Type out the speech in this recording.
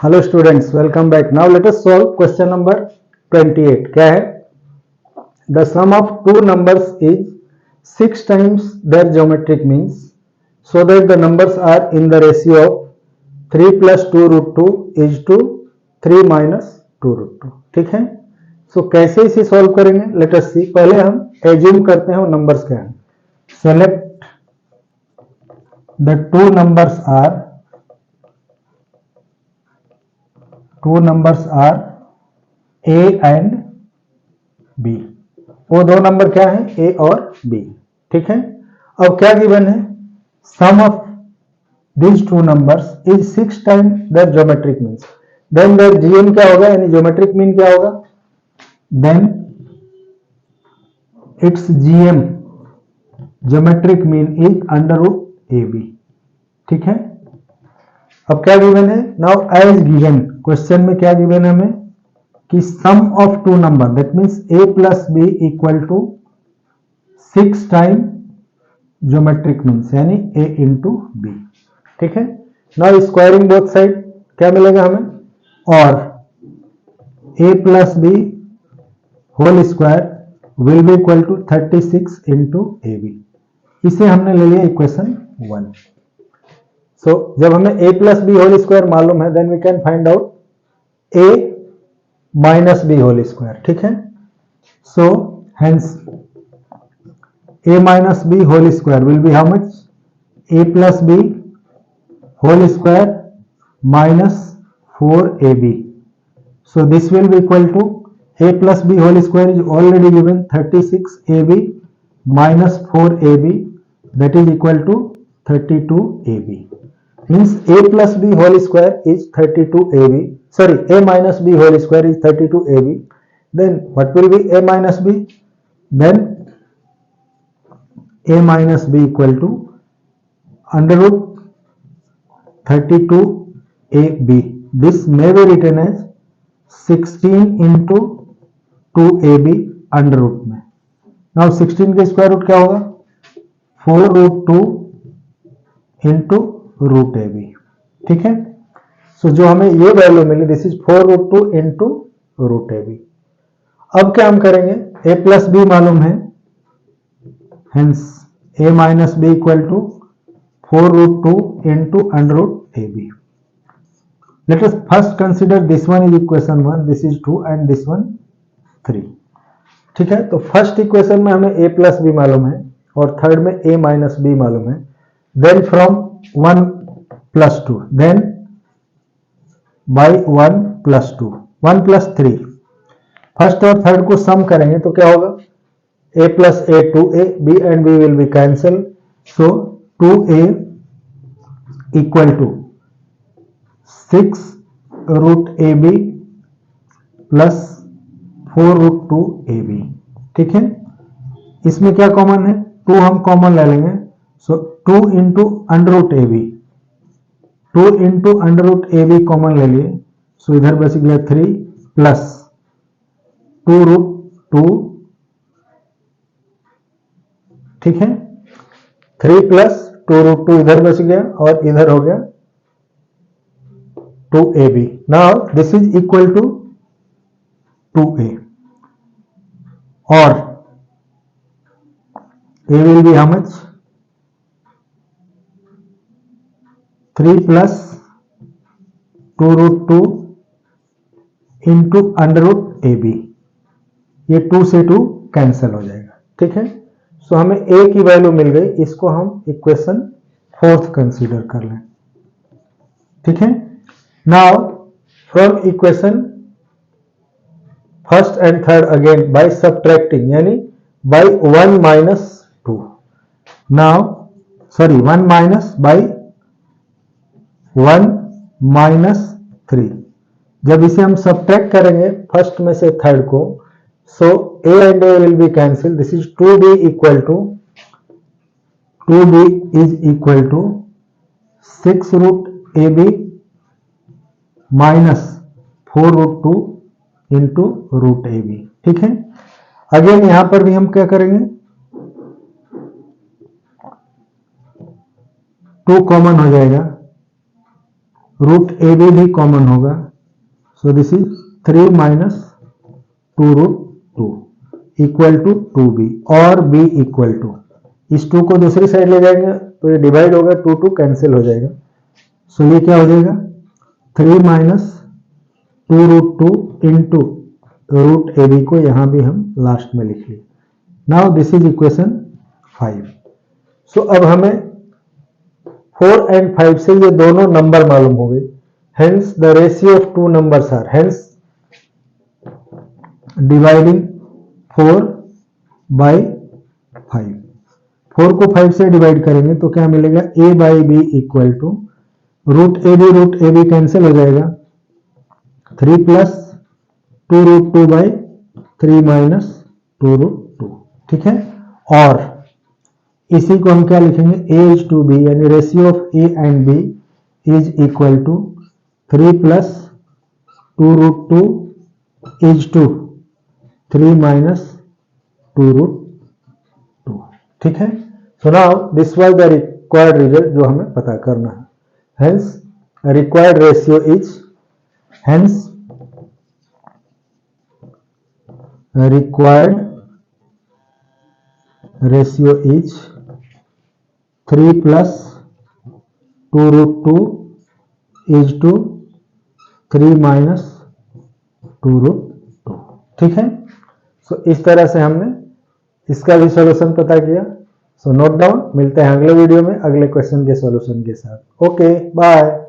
Hello students, welcome back. Now let us solve question number 28. क्या है? The sum of two numbers is 6 times their geometric means so that the numbers are in the ratio of 3 plus 2 root 2 is to 3 minus 2 root 2. ठीक है. सो कैसे इसे solve करेंगे? Let us see. पहले हम assume करते हैं वो नंबर्स क्या हैं. Select the two numbers are A and B. वो दो नंबर क्या है? A और B. ठीक है. अब क्या गिवन है? सम of these two numbers is 6 times their geometric means. Then their GM क्या होगा? यानी geometric mean क्या होगा? Then its GM geometric mean is under root AB. ठीक है. अब क्या गिवन है? Now as given. क्वेश्चन में क्या गिवन है हमें? कि sum of two number that means A plus B equal to 6 time geometric means यानी A इंटू B. ठीक है. नाउ स्क्वायरिंग बोथ साइड क्या मिलेगा हमें? और A plus B whole square will be equal to 36 into AB. इसे हमने ले लिया इक्वेशन 1. सो जब हमें A plus B whole square मालूम है then we can find out A minus B whole square. ठीक है. So hence A minus B whole square will be how much? A plus B whole square minus 4AB. So this will be equal to A plus B whole square is already given 36AB minus 4AB that is equal to 32AB. Means A plus B whole square is 32AB. Sorry, A minus B whole square is 32AB. Then what will be A minus B? Then A minus B equal to under root 32AB. This may be written as 16 into 2AB under root में. Now 16 के square root क्या होगा? 4 root 2 into root AB. ठीक है. सो जो हमें ये value मिली this is 4 root 2 into root AB. अब क्या हम करेंगे? A प्लस बी मालूम है, hence A minus B equal to 4 root 2 into under root AB. Let us first consider this one is equation 1, this is 2 and this one 3. ठीक है. तो first equation में हमें A प्लस बी मालूम है और थर्ड में A माइनस बी मालूम है. Then from 1 plus 2 then by 1 plus 2 1 plus 3 first और थर्ड को सम करेंगे तो क्या होगा? A plus A 2A, B and B will be cancel. So 2A equal to 6 root AB plus 4 root 2 AB. ठीक है. इसमें क्या कॉमन है? 2 हम कॉमन ले लेंगे. So 2 into under root AB, 2 into under root AB common ले लिए. सो इधर बच गया 3 प्लस 2 रूट 2. ठीक है. 3 प्लस 2 रूट 2 इधर बच गया और इधर हो गया 2AB. Now this is equal to 2A और A will be how much? 3 plus 2 root 2 into under root AB. ये 2 से 2 कैंसिल हो जाएगा. ठीक है. सो हमें A की वैल्यू मिल गई. इसको हम इक्वेशन 4th कंसीडर कर लें. ठीक है. Now from equation first and third again by subtracting यानी by 1 minus 2. Now sorry 1 minus by 1 minus 3. जब इसे हम सब्ट्रैक्ट करेंगे फर्स्ट में से थर्ड को, so A and A will be cancel. This is 2B equal to 2B is equal to 6 root AB minus 4 root 2 into root AB. ठीक है. Again यहां पर भी हम क्या करेंगे? 2 कॉमन हो जाएगा. रूट ए बी भी कॉमन होगा, so this is 3 minus 2 root 2 equal to 2b, और b इक्वल टू, इस 2 को दूसरी साइड ले जाएंगे तो ये डिवाइड होगा, 2 2 कैंसिल हो जाएगा, सो ये क्या हो जाएगा 3 माइनस 2 रूट 2 इंटू रूट ए बी को यहां भी हम लास्ट में लिख लिए। Now this is equation 5। So अब हमें 4 एंड 5 से ये दोनों नंबर मालूम हो गए, hence the ratio of two numbers are, hence dividing 4 by 5, 4 को 5 से डिवाइड करेंगे तो क्या मिलेगा a by b equal to root A b cancel हो जाएगा, 3 plus 2 root 2 by 3 minus 2 root 2, ठीक है। और इसी को हम क्या लिखेंगे a इज टू बी, यानी ratio of a and b is equal to 3 plus 2 root 2 is to 3 minus 2 root 2, ठीक है। So now this was the required result जो हमें पता करना है, hence required ratio is, hence required ratio is 3 plus 2 root 2 is to 3 minus 2 root 2, ठीक है। सो इस तरह से हमने इसका भी सॉल्यूशन पता किया। सो नोट डाउन, मिलते हैं अगले वीडियो में अगले क्वेश्चन के सॉल्यूशन के साथ। Okay bye.